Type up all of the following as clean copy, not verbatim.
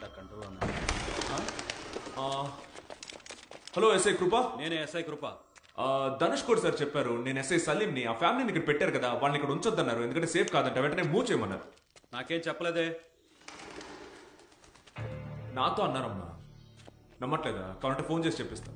అంతా control hello SI కృప. నేనే SI కృప. ధనుష్ కూడా సార్ చెప్పారు, నేను ఎస్ఐ సలీంని. ఆ ఫ్యామిలీని ఇక్కడ పెట్టారు కదా, వాళ్ళని ఇక్కడ ఉంచొద్దన్నారు, ఎందుకంటే సేఫ్ కాదంట. వెంటనే మూవ్ చేయమన్నారు. నాకేం చెప్పలేదే. నాతో అన్నారమ్మా. నమ్మట్లేదా? కావాలంటే ఫోన్ చేసి చెప్పిస్తా.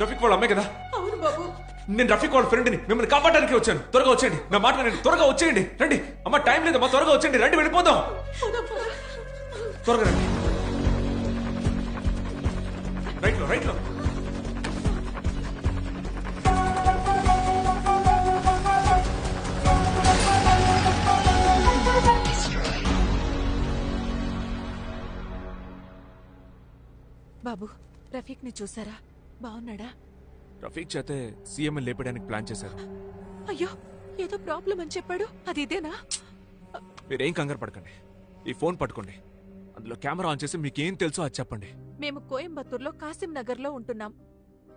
రఫీక్ వాళ్ళ అమ్మే కదా? అవును బాబు. నేను రఫీక్ వాళ్ళ ఫ్రెండ్ని, మిమ్మల్ని కాపాడడానికి వచ్చాను. త్వరగా వచ్చేయండి, నా మాట వినండి. త్వరగా వచ్చేయండి, రండి. అమ్మ టైం లేదమ్మా, త్వరగా వచ్చేయండి, రండి, వెళ్ళిపోదాం. త్వరగా రండి. రైట్లో రైట్లో. బాబు, రఫీక్ ని చూసారా? బాగున్నాడా? రఫీక్ చేతే సీఎం లేపడానికి ప్లాన్ చేశారు. అయ్యో, ఏదో ప్రాబ్లం అని చెప్పాడు. అది ఇదేనా? మీరేం కంగారు పడకండి. ఈ ఫోన్ పట్టుకోండి, అందులో కెమెరా ఆన్ చేసి మీకేం తెలుసో అది చెప్పండి. మేము కోయంబత్తూర్లో కాసిం నగర్ లో ఉంటున్నాం.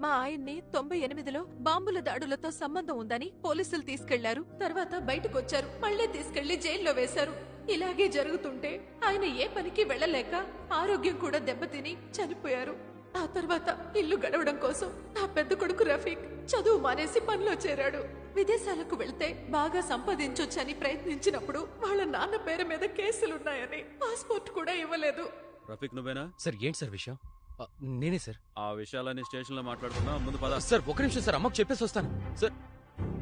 మా ఆయన్ని 98లో బాంబుల దాడులతో సంబంధం ఉందని పోలీసులు తీసుకెళ్లారు. తర్వాత బయటకు వచ్చారు, మళ్లీ తీసుకెళ్లి జైల్లో వేశారు. ఇలాగే జరుగుతుంటే ఆయన ఏ పనికి వెళ్లలేక ఆరోగ్యం కూడా దెబ్బతిని చనిపోయారు. ఆ తర్వాత ఇల్లు గడవడం కోసం నా పెద్ద కొడుకు రఫీక్ చదువు మానేసి పనిలో చేరాడు. విదేశాలకు వెళ్తే బాగా సంపాదించొచ్చని ప్రయత్నించినప్పుడు వాళ్ళ నాన్న పేరు మీద కేసులున్నాయని పాస్పోర్ట్ కూడా ఇవ్వలేదు. రఫీక్ నువ్వేనా? సార్ ఏంటి సార్ విషయం? నేనే సార్. ఆ విషయాలన్నీ స్టేషన్ లో మాట్లాడుకున్నా. ముందు పద. సార్ ఒక నిమిషం సార్, అమ్మకు చెప్పేసి వస్తాను సార్.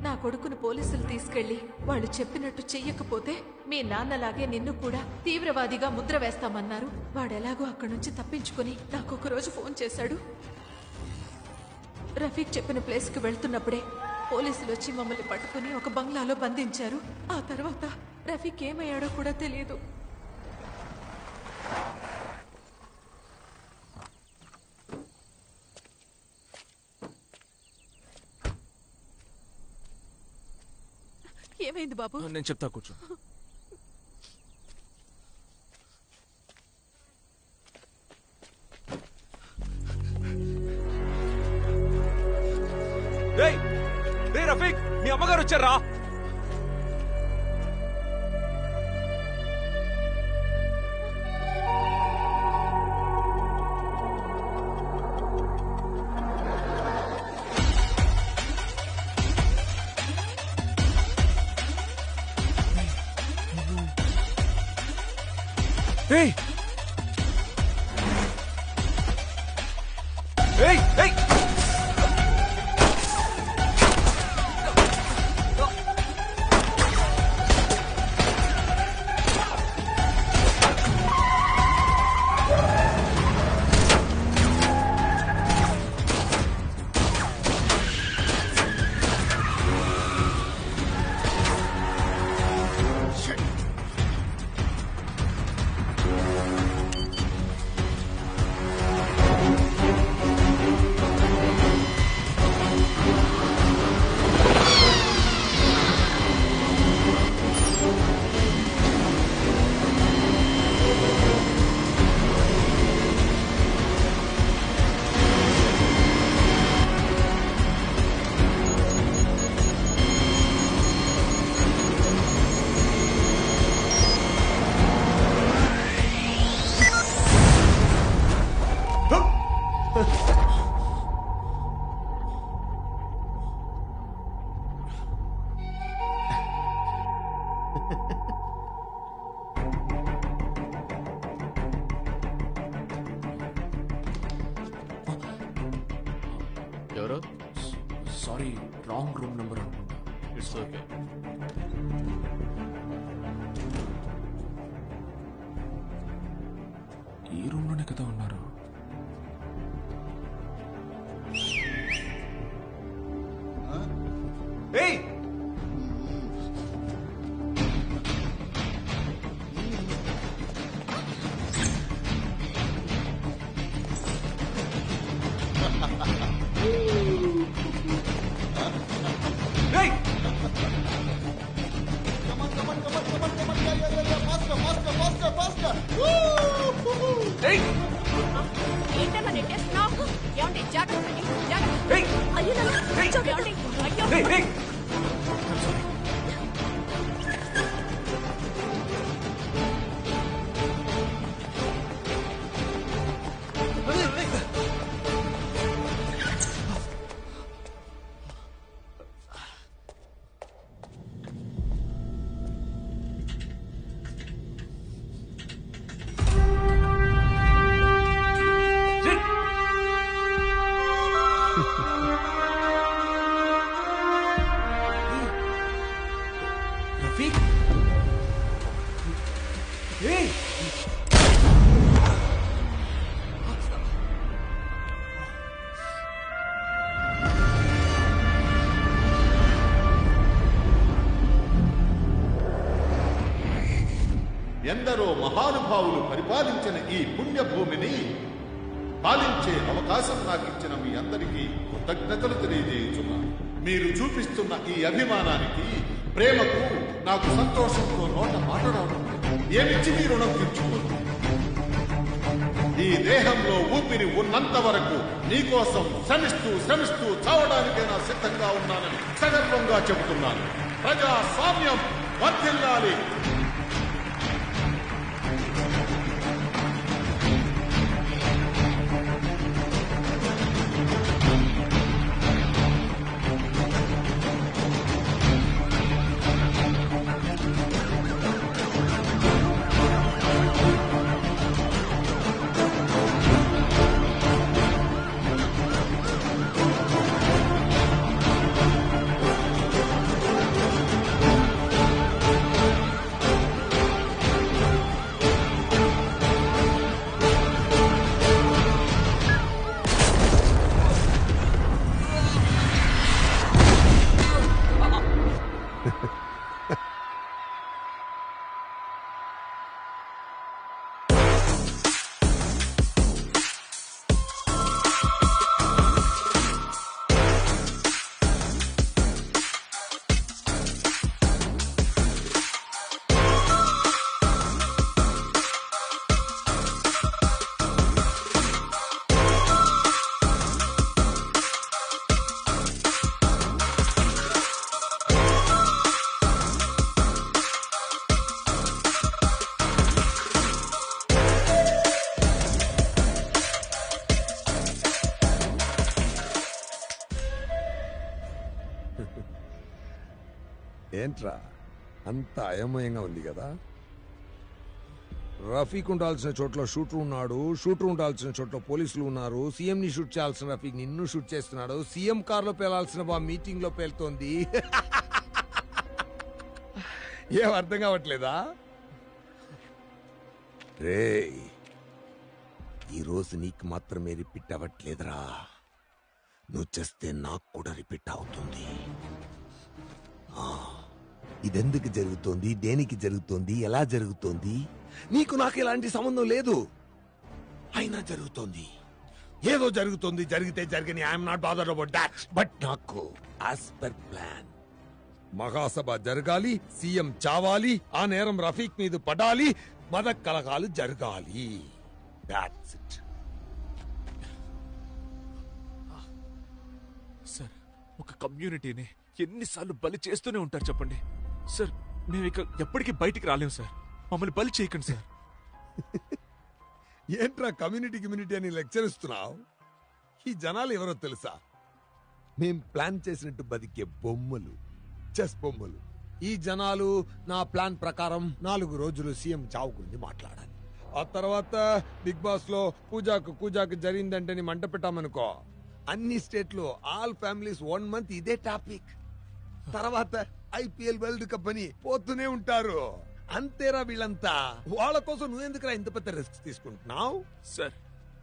నా కొడుకును పోలీసులు తీసుకెళ్లి వాళ్ళు చెప్పినట్టు చెయ్యకపోతే మీ నాన్నలాగే నిన్ను కూడా తీవ్రవాదిగా ముద్ర వేస్తామన్నారు. వాడెలాగో అక్కడి నుంచి తప్పించుకుని నాకు ఒక రోజు ఫోన్ చేశాడు. రఫీక్ చెప్పిన ప్లేస్ కి వెళ్తున్నప్పుడే పోలీసులు వచ్చి మమ్మల్ని పట్టుకుని ఒక బంగ్లాలో బంధించారు. ఆ తర్వాత రఫీక్ ఏమయ్యాడో కూడా తెలియదు. ఏమైంది బాబు? నేను చెప్తా, కూర్చో. రఫీక్, మీ అమ్మగారు వచ్చారా? ఏయ్ ఏయ్ ఏయ్ ఎవరు? సారీ, రాంగ్ రూమ్ నెంబర్ అనుకుంటా. It's okay. ఈ రూమ్ లోనే కదా ఉన్నారు. ఏయ్ ఏయ్ ఏయ్ ఏంటన్నా నెట్టేస్తున్నావు? ఏమండి జాగ్రత్త అండి, జాగ్రత్త. ఏయ్ అయ్యో నాన్న, ఏయ్. ఏమండి? అయ్యో. ఏయ్ ఏయ్ రఫీక్ ఏయ్ ఎందరో మహానుభావులు పరిపాలించిన ఈ పుణ్యభూమిని పాలించే అవకాశం నాకిచ్చిన మీ అందరికీ కృతజ్ఞతలు తెలియజేయుచున్నాను. మీరు చూపిస్తున్న ఈ అభిమానానికి, ప్రేమకు నాకు సంతోషంతో నోట మాట్లాడడం ఏమిచ్చి మీ రుణం తీర్చుకోను. ఈ దేహంలో ఊపిరి ఉన్నంత వరకు నీకోసం శ్రమిస్తూ చావడానికైనా సిద్ధంగా ఉన్నానని సగర్వంగా చెబుతున్నాను. ప్రజాస్వామ్యం వర్ధిల్లాలి. ఏంట్రా అంత అయోమయంగా ఉంది కదా? రఫీక్ ఉండాల్సిన చోట్ల షూటర్ ఉన్నాడు, షూటర్ ఉండాల్సిన చోట్ల పోలీసులు ఉన్నారు. సీఎం ని షూట్ చేయాల్సిన రఫీక్ నిన్ను షూట్ చేస్తున్నాడు. సీఎం కార్ లో పేలాల్సిన బా మీటింగ్ లో పేలుతోంది. ఏం అర్థం కావట్లేదా? రే ఈరోజు నీకు మాత్రమే రిపీట్ అవ్వట్లేదురా, నువ్వు చేస్తే నాకు కూడా రిపీట్ అవుతుంది. ఇదెందుకు జరుగుతోంది, దేనికి జరుగుతోంది, ఎలా జరుగుతోంది? నీకు నాకు ఎలాంటి సంబంధం లేదు, అయినా జరుగుతోంది. ఏదో జరుగుతోంది, జరిగితే జరగని. I'm not bothered about that. But నాకు యాజ్ పర్ ప్లాన్ మహాసభ జరగాలి, సీఎం చావాలి, ఆ నేరం రఫీక్ మీద పడాలి, మద కలగాలు జరగాలి. That's it. సార్, ఒక కమ్యూనిటీని ఎన్నిసార్లు బలి చేస్తూనే ఉంటారు చెప్పండి సార్. మేము ఇక ఎప్పటికీ బయటికి రాలేము సార్. మమ్మల్ని బలి చేయకండి సార్. ఏంట్రా కమ్యూనిటీ అని లెక్చర్ ఇస్తున్నావు? ఈ జనాలు ఎవరో తెలుసా? మేం ప్లాన్ చేసినట్టు బతికే బొమ్మలు, చెస్ బొమ్మలు. ఈ జనాలు నా ప్లాన్ ప్రకారం 4 రోజులు సీఎం చావు గురించి మాట్లాడాలి. ఆ తర్వాత బిగ్ బాస్ లో కూజాకు జరిగిందంటే మంట పెట్టామనుకో, అన్ని స్టేట్లు ఆల్ ఫ్యామిలీస్ 1 మంత్ ఇదే టాపిక్. తర్వాత ఐపీఎల్ వరల్డ్ కప్ అని పోతూనే ఉంటారు. అంతేరా వీళ్ళంతా. వాళ్ళ కోసం నువ్వెందుకురా ఇంత పెద్ద రిస్క్ తీసుకుంటున్నావు? సార్,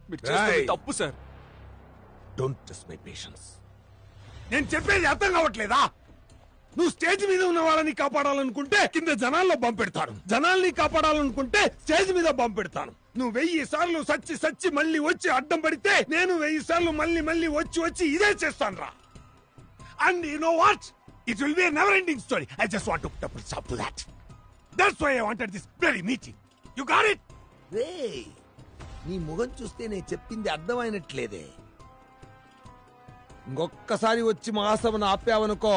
మీరు చేస్తున్నది తప్పు sir. Don't test my patience. నేను చెప్పేది అర్థం కావట్లేదా? నువ్వు స్టేజ్ మీద ఉన్న వాళ్ళని కాపాడాలనుకుంటే కింద జనాల్లో బాంబు పెడతాను, జనాల్ని కాపాడాలనుకుంటే స్టేజ్ మీద బాంబు పెడతాను. నువ్వు 1000 సార్లు సచ్చి మళ్ళీ వచ్చి అడ్డం పడితే నేను 1000 సార్లు మళ్ళీ వచ్చి ఇదే చేస్తాను రా. And you know what, it will be a never ending story. I just want to put a stop to that. That's why I wanted this bloody meeting. You got it? రేయ్, నీ ముఖం చూస్తే నేను చెప్పింది అర్థమైనట్లేదే. ఇంకొక్కసారి వచ్చి మహాసభను ఆపావనుకో,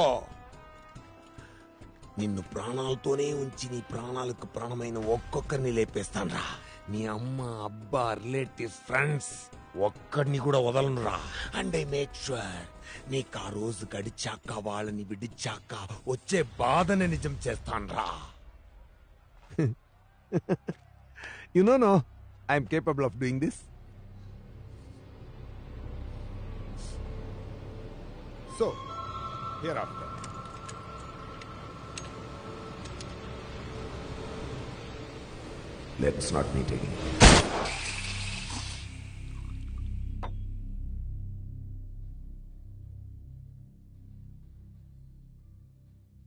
నిన్ను ప్రాణాలతోనే ఉంచి నీ ప్రాణాలకు ప్రాణమైన ఒక్కొక్కరిని లేపేస్తాను రా. నీ అమ్మ, అబ్బా, రిలేటివ్స్, ఫ్రెండ్స్ ఒక్కడిని కూడా వదలను రా. అండ్ ఐ మేక్ ష్యూర్ నీకు ఆ రోజు గడిచాక, వాళ్ళని విడిచాక వచ్చే బాధని నిజం చేస్తాను రా. You know I'm capable of doing this. So here after let's not meet again.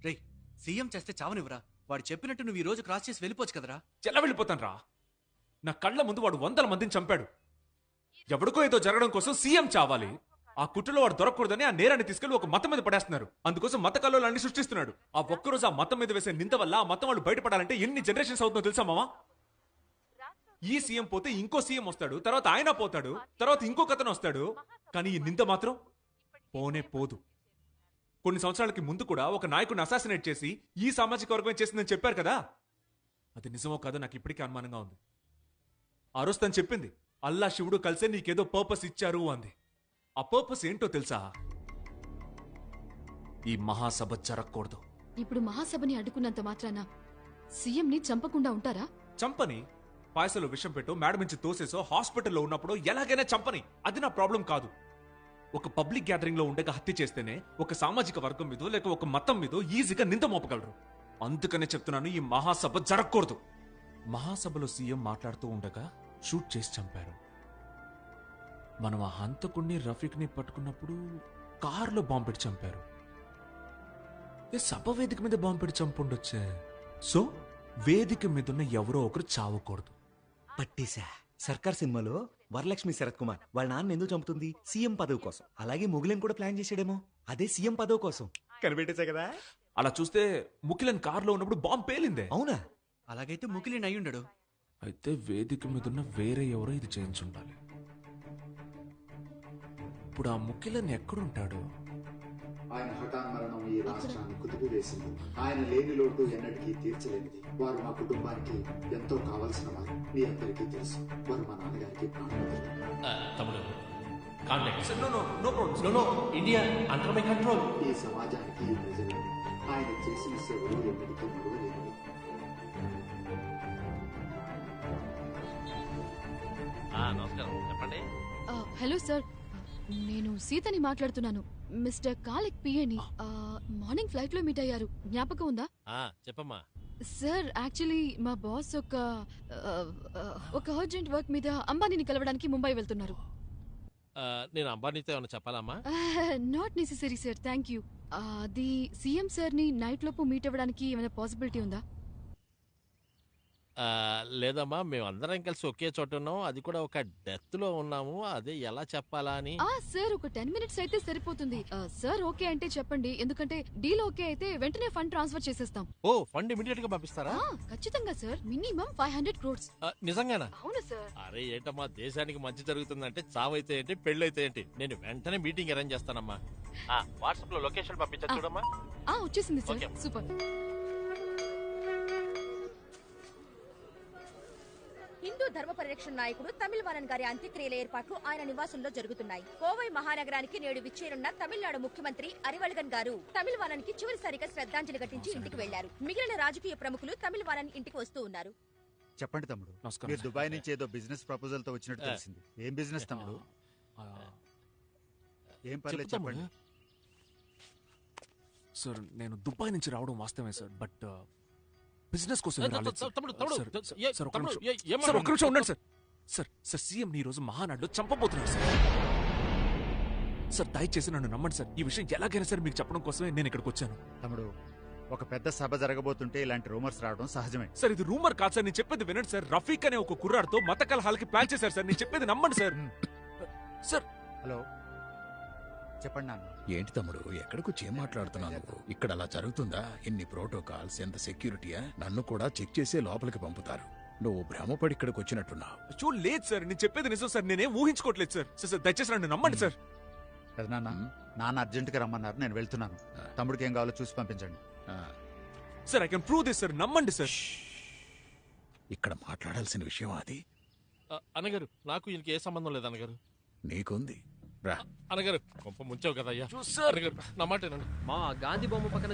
రేయ్, సీఎం చేస్తే చావనివ్వరా? వాడు చెప్పినట్టు నువ్వు ఈ రోజు క్రాస్ చేసి వెళ్ళిపోవచ్చు కదరా. ఎలా వెళ్ళిపోతాను రా? నా కళ్ళ ముందు వాడు 100 మందిని చంపాడు. ఎవడికో ఏదో జరగడం కోసం సీఎం చావాలి. ఆ కుట్రలో వాడు దొరకకూడదని ఆ నేరాన్ని తీసుకెళ్లి ఒక మతం మీద పడేస్తున్నారు. అందుకోసం మత కల్లోలాన్ని సృష్టిస్తున్నాడు. ఆ ఒక్కరోజు ఆ మతం మీద వేసే నింద వల్ల ఆ మతం వాళ్ళు బయటపడాలంటే ఎన్ని జనరేషన్స్ అవుతుందో తెలుసా మావా? ఈ సీఎం పోతే ఇంకో సీఎం వస్తాడు, తర్వాత ఆయన పోతాడు, తర్వాత ఇంకొక అతను వస్తాడు. కానీ ఈ నింద మాత్రం పోనే పోదు. కొన్ని సంవత్సరాలకి ముందు కూడా ఒక నాయకుడిని అసాసినేట్ చేసి ఈ సామాజిక వర్గమే చేసిందని చెప్పారు కదా. అది నిజమో కాదో నాకు ఇప్పటికీ అనుమానంగా ఉంది. ఆ రోజు తను చెప్పింది, అల్లా శివుడు కలిసే నీకేదో పర్పస్ ఇచ్చారు అంది. ఆ పర్పస్ ఏంటో తెలుసా? ఈ మహాసభ జరగకూడదు. ఇప్పుడు మహాసభని అడ్డుకున్నంత మాత్రాన సీఎం ని చంపకుండా ఉంటారా? చంపని, పాయసలో విషం పెట్టో, మేడం నుంచి తోసేసో, హాస్పిటల్లో ఉన్నప్పుడు ఎలాగైనా చంపని. అది నా ప్రాబ్లం కాదు. ఒక పబ్లిక్ గ్యాదరింగ్ లో ఉండగా హత్య చేస్తేనే ఒక సామాజిక వర్గం మీదో లేక ఒక మతం మీదో ఈజీగా నింద మోపగలరు. అందుకనే చెప్తున్నాను, ఈ మహాసభ జరగకూడదు. మహాసభలో సీఎం మాట్లాడుతూ ఉండగా షూట్ చేసి చంపారు. మనం ఆ హంతకుణ్ణి, రఫీక్ ని పట్టుకున్నప్పుడు కారులో బాంబు పెట్టి చంపారు. సభ వేదిక మీద బాంబు పెట్టి చంపుండొచ్చే. సో వేదిక మీదున్న ఎవరో ఒకరు చావకూడదు. పట్టేశా. సర్కార్ సినిమాలో వరలక్ష్మి శరత్ కుమార్ వాళ్ళ నాన్న ఎందుకు చంపుతుంది? సీఎం పదవి కోసం. అలాగే ముగిలన్ కూడా ప్లాన్ చేసాడేమో, అదే సీఎం పదవి కోసం. కనిపెట్టేశా కదా. అలా చూస్తే ముకిలన్ కారులో ఉన్నప్పుడు బాంబు పేలిందే. అవునా? అలాగైతే ముగిలిన్ అయి ఉండడు. అయితే వేదిక మీదున్న వేరే ఎవరో ఇది చేయించుండాలి. ఇప్పుడు ఆ ముకిలన్ ఎక్కడుంటాడు? ఆయన హఠాన్మరణం ఈ రాష్ట్రాన్ని కుదిపివేసింది. ఆయన లేని లోటు ఎన్నటికీ తీర్చలేనిది. వారు మా కుటుంబానికి ఎంతో కావలసిన వారు. మీ అందరికీ తెలుసు, వారు మా నాన్నగారికి ప్రాణవదులు. ఈ సమాజానికి ఈ ప్రజలు ఆయన చేసిన సేవలు ఎన్నటికీ మరువలేనివి. నమస్కారం చెప్పండి. హలో సార్, నేను సీతని మాట్లాడుతున్నాను. మిస్టర్ కాలిక్ పిఏని మార్నింగ్ ఫ్లైట్ లో మీట్ అయ్యారు, జ్ఞాపకం ఉందా? చెప్పమ్మా. సార్ యాక్చువల్లీ మా బాస్ ఒక అర్జెంట్ వర్క్ మీద అంబానీని కలవడానికి ముంబై వెళ్తున్నారు. నేను అంబానీతో ఏమైనా చెప్పాలమ్మా? Not necessary sir, thank you. అది సీఎం సార్ ని నైట్ లోపు మీట్ అవ్వడానికి ఏమైనా పాసిబిలిటీ ఉందా? లేదమ్మా, మేము అందరం కలిసి ఒకే చోట ఉన్నాం, అది కూడా ఒక డెత్ లో ఉన్నాము, అదే ఎలా చెప్పాలా అని. సార్ ఒక 10 minutes అయితే సరిపోతుంది. సార్ ఓకే అంటే చెప్పండి, ఎందుకంటే డీల్ ఓకే అయితే వెంటనే ఫండ్ ట్రాన్స్ఫర్ చేసేస్తాం. ఓ, ఫండ్ ఇమీడియట్ గా పంపిస్తారా? ఖచ్చితంగా సార్, మినిమం 500 crores. నిజంగానా? అవును సార్. అరే ఏంటమ్మా, దేశానికి మంచి జరుగుతుందంటే చావైతే ఏంటి, పెళ్ళైతే ఏంటి, నేను వెంటనే మీటింగ్ అరేంజ్ చేస్తానమ్మా. వాట్సాప్ లో లొకేషన్ పంపించచ్చు చూడమ్మా. వచ్చేసింది సార్, సూపర్. హిందూ ధర్మ పరిరక్షణ నాయకుడు తమిళవారన్ గారి అంత్యక్రియల ఏర్పాట్లు ఆయన నివాసంలో జరుగుతున్నాయి. కోవై మహానగరానికి నేడు విచ్చేరున్న తమిళనాడు ముఖ్యమంత్రి అరివళగన్ గారు తమిళవారన్ కి చివరిసారిగా శ్రద్ధాంజలి ఘటించి ఇంటికి వెళ్లారు. మిగిలిన రాజకీయ ప్రముఖులు తమిళవారన్ ఇంటికి వస్తూ ఉన్నారు. చెప్పండి తమ్ముడు, మీరు దుబాయ్ నుంచి ఏదో బిజినెస్ ప్రపోజల్ తో వచ్చినట్టు తెలిసింది. ఏం బిజినెస్ తమ్ముడు? ఏం పర్లేదు చెప్పండి. సార్ నేను దుబాయ్ నుంచి రావడం వాస్తవమే సార్, బట్ బిజినెస్ కోసం రాలేదు సార్. సార్ ఒక్క నిమిషం ఉండండి సార్. సార్ సీఎం ని ఈ రోజు మహానాడులో చంపబోతున్నారు సార్. సార్ దయచేసి నన్ను నమ్మండి సార్, ఈ విషయం ఎలాగైనా సరే మీకు చెప్పడం కోసమే నేను ఇక్కడికి వచ్చాను. తమ్ముడు, ఒక పెద్ద సభ జరగబోతుంటే ఇలాంటి రూమర్స్ రావడం సహజమే. సార్ ఇది రూమర్ కాదు సార్, నేను చెప్పేది వినండి సార్. రఫీక్ అనే ఒక కుర్రాడితో మత కలహాలకి ప్లాన్ చేశారు సార్, నేను చెప్పేది నమ్మండి సార్. సార్ హలో, చెప్పండి నాన్న. ఏంటి తమ్ముడు, ఎక్కడికొచ్చి ఏం మాట్లాడుతున్నావు నువ్వు? ఇక్కడ అలా జరుగుతుందా? ఎన్ని ప్రోటోకాల్స్, ఎంత సెక్యూరిటీయా? నన్ను కూడా చెక్ చేసే లోపలికి పంపుతారు. నువ్వు భ్రమపడి ఇక్కడికి వచ్చినట్టున్నావు. లేదు సార్, నేను చెప్పేది నిజం సార్, నేనేం ఊహించుకోవట్లేదు సార్. సార్ దయచేసి నన్ను నమ్మండి సార్. నాన్న, నాన్న అర్జెంటుగా రమ్మన్నారు, నేను వెళ్తున్నాను. తమ్ముడికి ఏం కావాలో చూసి పంపించండి. Sir I can prove this sir, నమ్మండి సార్. ఇక్కడ మాట్లాడాల్సిన విషయం అది. అన్నగారు, నాకు ఈయనకి ఏ సంబంధం లేదు అన్నగారు. నీకుంది రా. అన్నగారు కొంప ముంచావు కదా అయ్యా. నా మాట మా గాంధీ బొమ్మ పక్కన